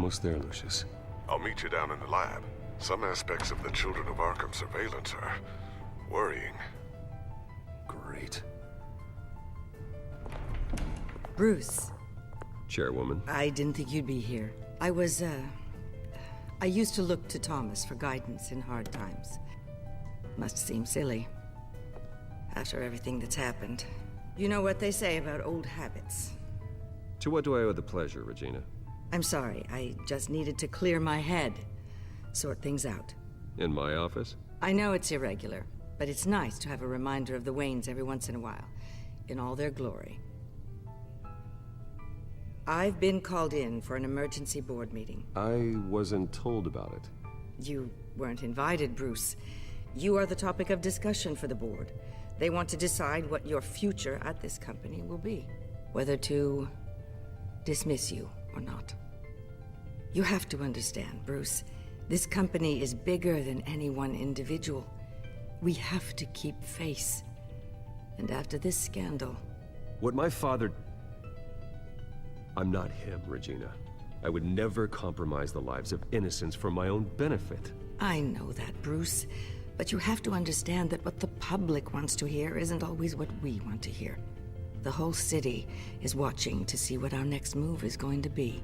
almost there, Lucius. I'll meet you down in the lab. Some aspects of the Children of Arkham surveillance are worrying. Great. Bruce. Chairwoman. I didn't think you'd be here. I used to look to Thomas for guidance in hard times. Must seem silly. After everything that's happened. You know what they say about old habits. To what do I owe the pleasure, Regina? I'm sorry, I just needed to clear my head. Sort things out. In my office? I know it's irregular, but it's nice to have a reminder of the Waynes every once in a while. In all their glory. I've been called in for an emergency board meeting. I wasn't told about it. You weren't invited, Bruce. You are the topic of discussion for the board. They want to decide what your future at this company will be. Whether to dismiss you or not. You have to understand, Bruce. This company is bigger than any one individual. We have to keep face. And after this scandal... What my father... I'm not him, Regina. I would never compromise the lives of innocents for my own benefit. I know that, Bruce. But you have to understand that what the public wants to hear isn't always what we want to hear. The whole city is watching to see what our next move is going to be.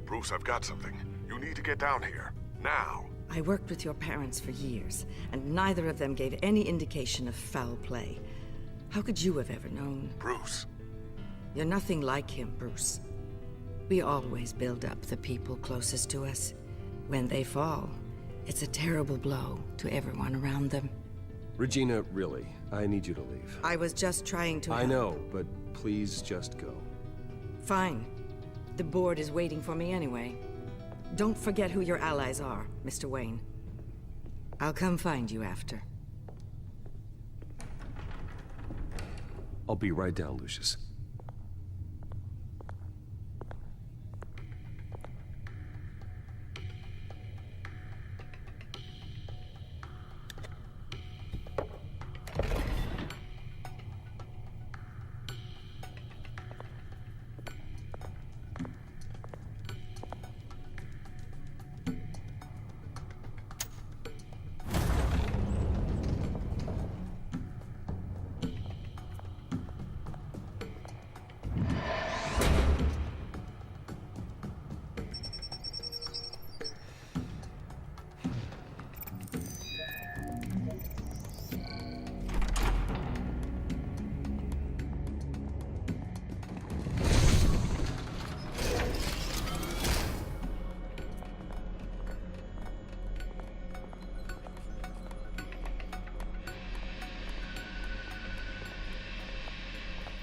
Bruce, I've got something. You need to get down here. Now. I worked with your parents for years, and neither of them gave any indication of foul play. How could you have ever known? Bruce. You're nothing like him, Bruce. We always build up the people closest to us. When they fall, it's a terrible blow to everyone around them. Regina, really, I need you to leave. I was just trying to I help. know, but please just go. Fine. The board is waiting for me anyway. Don't forget who your allies are, Mr. Wayne. I'll come find you after. I'll be right down, Lucius.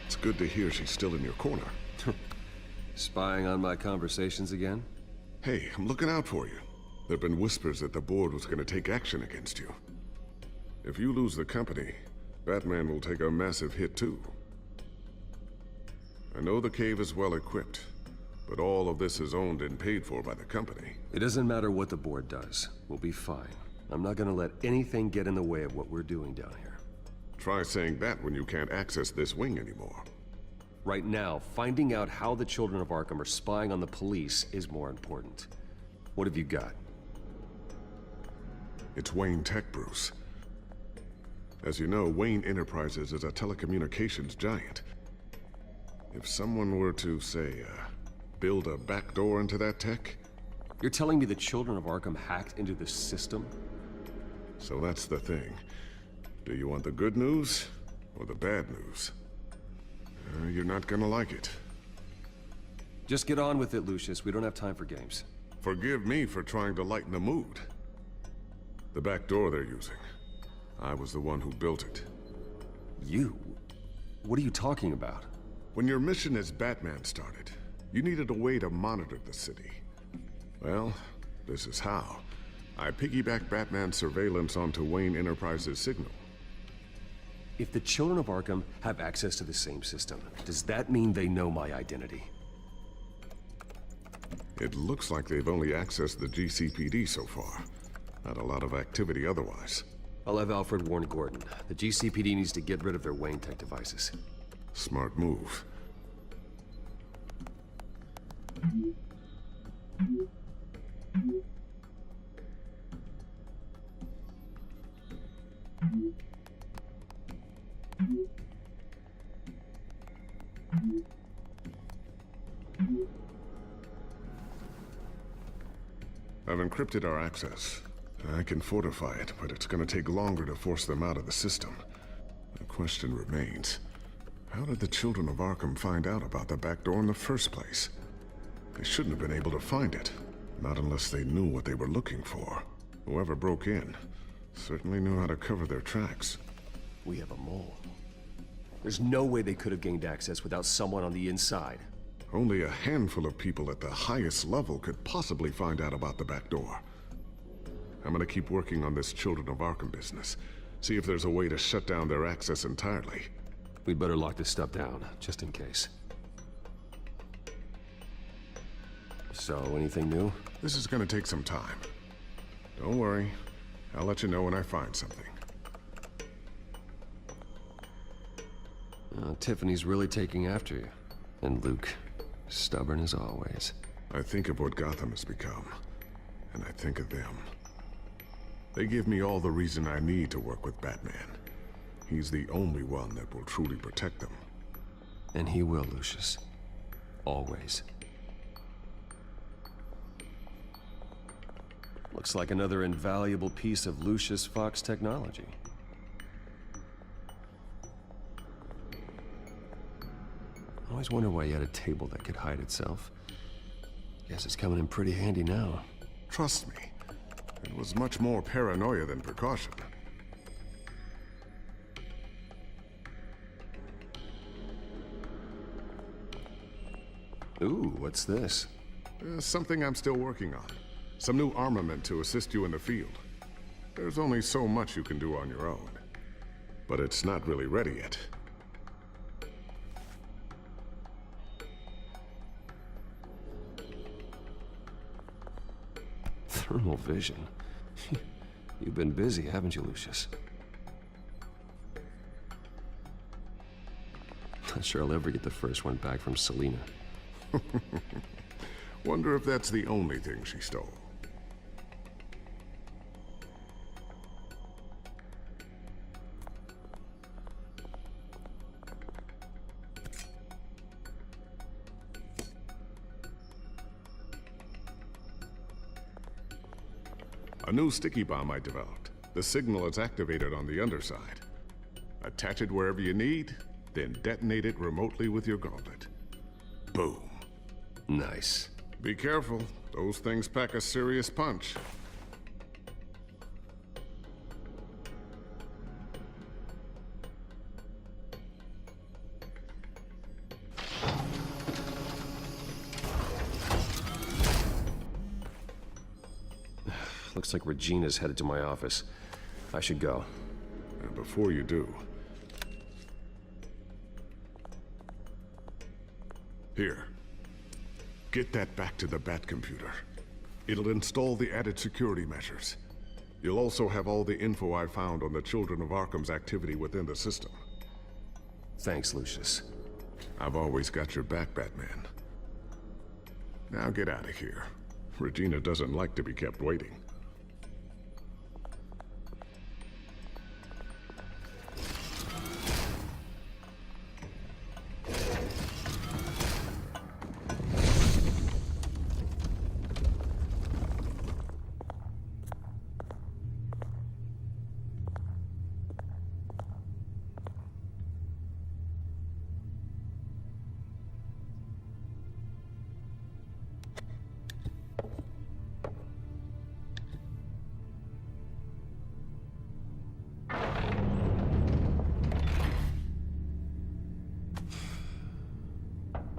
It's good to hear she's still in your corner. Spying on my conversations again? Hey, I'm looking out for you. There've been whispers that the board was going to take action against you. If you lose the company, Batman will take a massive hit too. I know the cave is well equipped, but all of this is owned and paid for by the company. It doesn't matter what the board does. We'll be fine. I'm not gonna let anything get in the way of what we're doing down here. Try saying that when you can't access this wing anymore. Right now, finding out how the Children of Arkham are spying on the police is more important. What have you got? It's Wayne Tech, Bruce. As you know, Wayne Enterprises is a telecommunications giant. If someone were to, say, build a backdoor into that tech... You're telling me the Children of Arkham hacked into this system? So that's the thing. Do you want the good news or the bad news? You're not gonna like it. Just get on with it, Lucius. We don't have time for games. Forgive me for trying to lighten the mood. The back door they're using. I was the one who built it. You? What are you talking about? When your mission as Batman started, you needed a way to monitor the city. Well, this is how. I piggybacked Batman's surveillance onto Wayne Enterprises' signal. If the Children of Arkham have access to the same system, does that mean they know my identity? It looks like they've only accessed the GCPD so far. Not a lot of activity otherwise. I'll have Alfred warn Gordon. The GCPD needs to get rid of their Wayne Tech devices. Smart move. I've encrypted our access. I can fortify it, but it's gonna take longer to force them out of the system. The question remains, how did the Children of Arkham find out about the back door in the first place? They shouldn't have been able to find it, not unless they knew what they were looking for. Whoever broke in certainly knew how to cover their tracks. We have a mole. There's no way they could have gained access without someone on the inside. Only a handful of people at the highest level could possibly find out about the back door. I'm gonna keep working on this Children of Arkham business. See if there's a way to shut down their access entirely. We'd better lock this stuff down, just in case. So, anything new? This is gonna take some time. Don't worry. I'll let you know when I find something. Tiffany's really taking after you. And Luke, stubborn as always. I think of what Gotham has become, and I think of them. They give me all the reason I need to work with Batman. He's the only one that will truly protect them. And he will, Lucius. Always. Looks like another invaluable piece of Lucius Fox technology. I always wonder why you had a table that could hide itself. Guess it's coming in pretty handy now. Trust me, it was much more paranoia than precaution. Ooh, what's this? Something I'm still working on. Some new armament to assist you in the field. There's only so much you can do on your own. But it's not really ready yet. Thermal vision. You've been busy, haven't you, Lucius? Not sure I'll ever get the first one back from Selina. Wonder if that's the only thing she stole. A new sticky bomb I developed. The signal is activated on the underside. Attach it wherever you need, then detonate it remotely with your gauntlet. Boom. Nice. Be careful. Those things pack a serious punch. Looks like Regina's headed to my office. I should go. And before you do... Here. Get that back to the Batcomputer. It'll install the added security measures. You'll also have all the info I found on the Children of Arkham's activity within the system. Thanks, Lucius. I've always got your back, Batman. Now get out of here. Regina doesn't like to be kept waiting.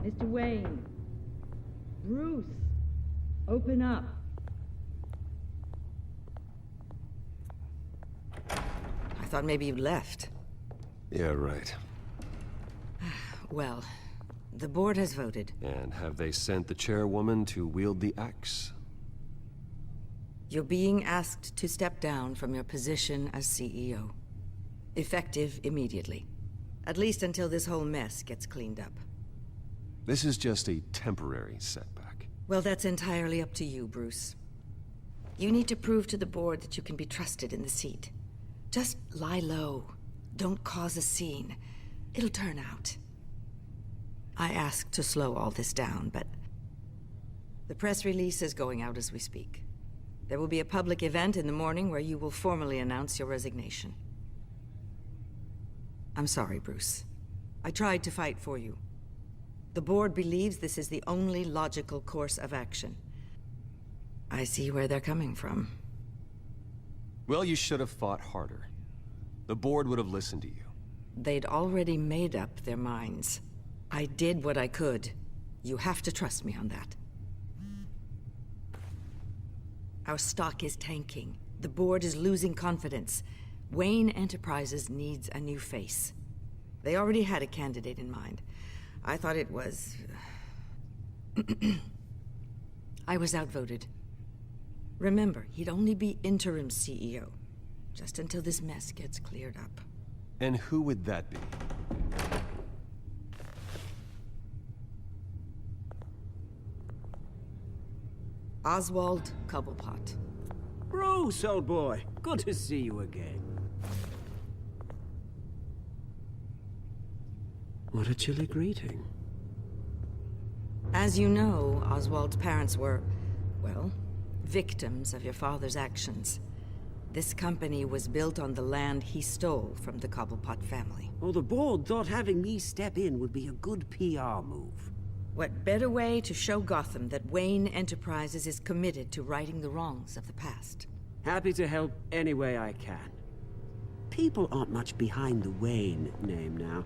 Mr. Wayne. Bruce. Open up. I thought maybe you'd left. Yeah, right. Well, the board has voted. And have they sent the chairwoman to wield the axe? You're being asked to step down from your position as CEO. Effective immediately. At least until this whole mess gets cleaned up. This is just a temporary setback. Well, that's entirely up to you, Bruce. You need to prove to the board that you can be trusted in the seat. Just lie low. Don't cause a scene. It'll turn out. I asked to slow all this down, but the press release is going out as we speak. There will be a public event in the morning where you will formally announce your resignation. I'm sorry, Bruce. I tried to fight for you. The board believes this is the only logical course of action. I see where they're coming from. Well, you should have fought harder. The board would have listened to you. They'd already made up their minds. I did what I could. You have to trust me on that. Our stock is tanking. The board is losing confidence. Wayne Enterprises needs a new face. They already had a candidate in mind. I thought it was... I was outvoted. Remember, he'd only be interim CEO, just until this mess gets cleared up. And who would that be? Oswald Cobblepot. Bruce, old boy. Good to see you again. What a chilly greeting. As you know, Oswald's parents were, well, victims of your father's actions. This company was built on the land he stole from the Cobblepot family. Well, the board thought having me step in would be a good PR move. What better way to show Gotham that Wayne Enterprises is committed to righting the wrongs of the past? Happy to help any way I can. People aren't much behind the Wayne name now.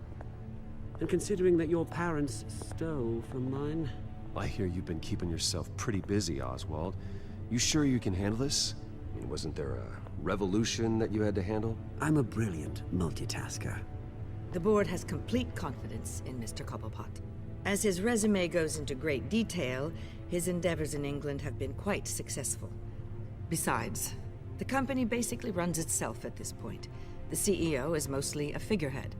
And considering that your parents stole from mine... I hear you've been keeping yourself pretty busy, Oswald. You sure you can handle this? I mean, wasn't there a revolution that you had to handle? I'm a brilliant multitasker. The board has complete confidence in Mr. Cobblepot. As his resume goes into great detail, his endeavors in England have been quite successful. Besides, the company basically runs itself at this point. The CEO is mostly a figurehead.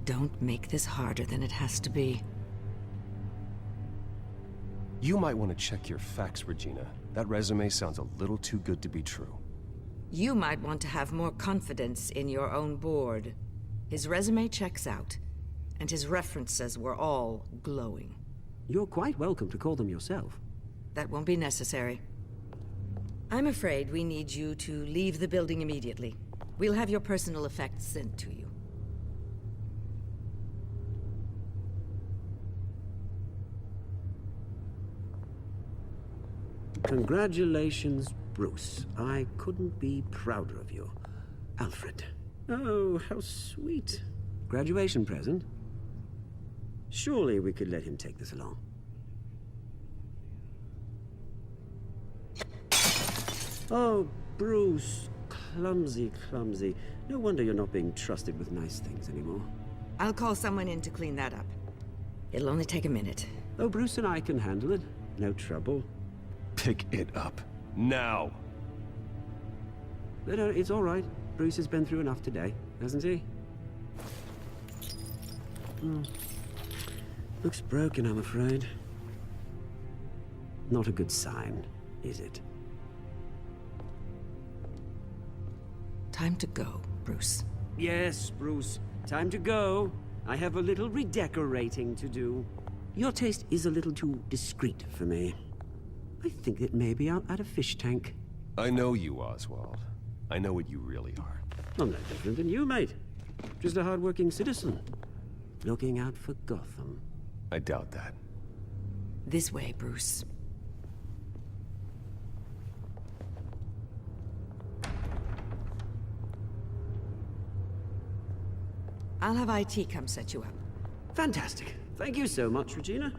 Don't make this harder than it has to be. You might want to check your facts, Regina. That resume sounds a little too good to be true. You might want to have more confidence in your own board. His resume checks out, and his references were all glowing. You're quite welcome to call them yourself. That won't be necessary. I'm afraid we need you to leave the building immediately. We'll have your personal effects sent to you. Congratulations, Bruce. I couldn't be prouder of you. Alfred. Oh, how sweet. Graduation present? Surely we could let him take this along. Oh, Bruce. Clumsy, clumsy. No wonder you're not being trusted with nice things anymore. I'll call someone in to clean that up. It'll only take a minute. Oh, Bruce and I can handle it. No trouble. Pick it up. Now! No, it's all right. Bruce has been through enough today, hasn't he? Looks broken, I'm afraid. Not a good sign, is it? Time to go, Bruce. Yes, Bruce. Time to go. I have a little redecorating to do. Your taste is a little too discreet for me. I think that maybe I'm at a fish tank. I know you, Oswald. I know what you really are. I'm no different than you, mate. Just a hard-working citizen. Looking out for Gotham. I doubt that. This way, Bruce. I'll have IT come set you up. Fantastic. Thank you so much, Regina.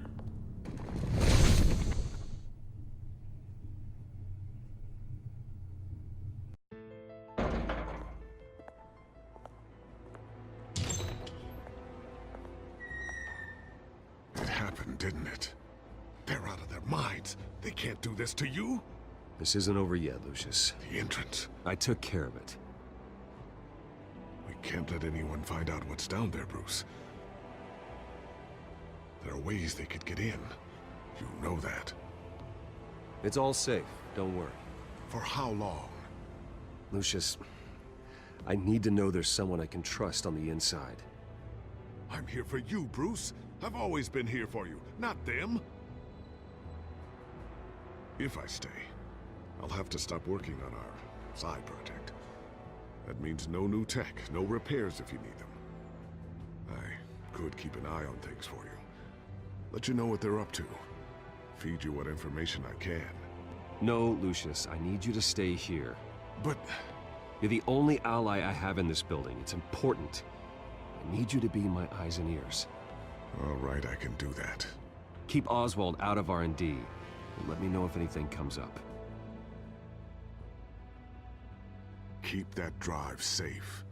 It happened, didn't it? They're out of their minds. They can't do this to you. This isn't over yet, Lucius. The entrance. I took care of it. We can't let anyone find out what's down there, Bruce. There are ways they could get in. You know that. It's all safe, don't worry. For how long? Lucius, I need to know there's someone I can trust on the inside. I'm here for you, Bruce. I've always been here for you, not them. If I stay, I'll have to stop working on our side project. That means no new tech, no repairs if you need them. I could keep an eye on things for you. Let you know what they're up to. Feed you what information I can. No, Lucius, I need you to stay here. But You're the only ally I have in this building. It's important. I need you to be my eyes and ears. all right, I can do that. Keep Oswald out of R&D, and let me know if anything comes up. Keep that drive safe.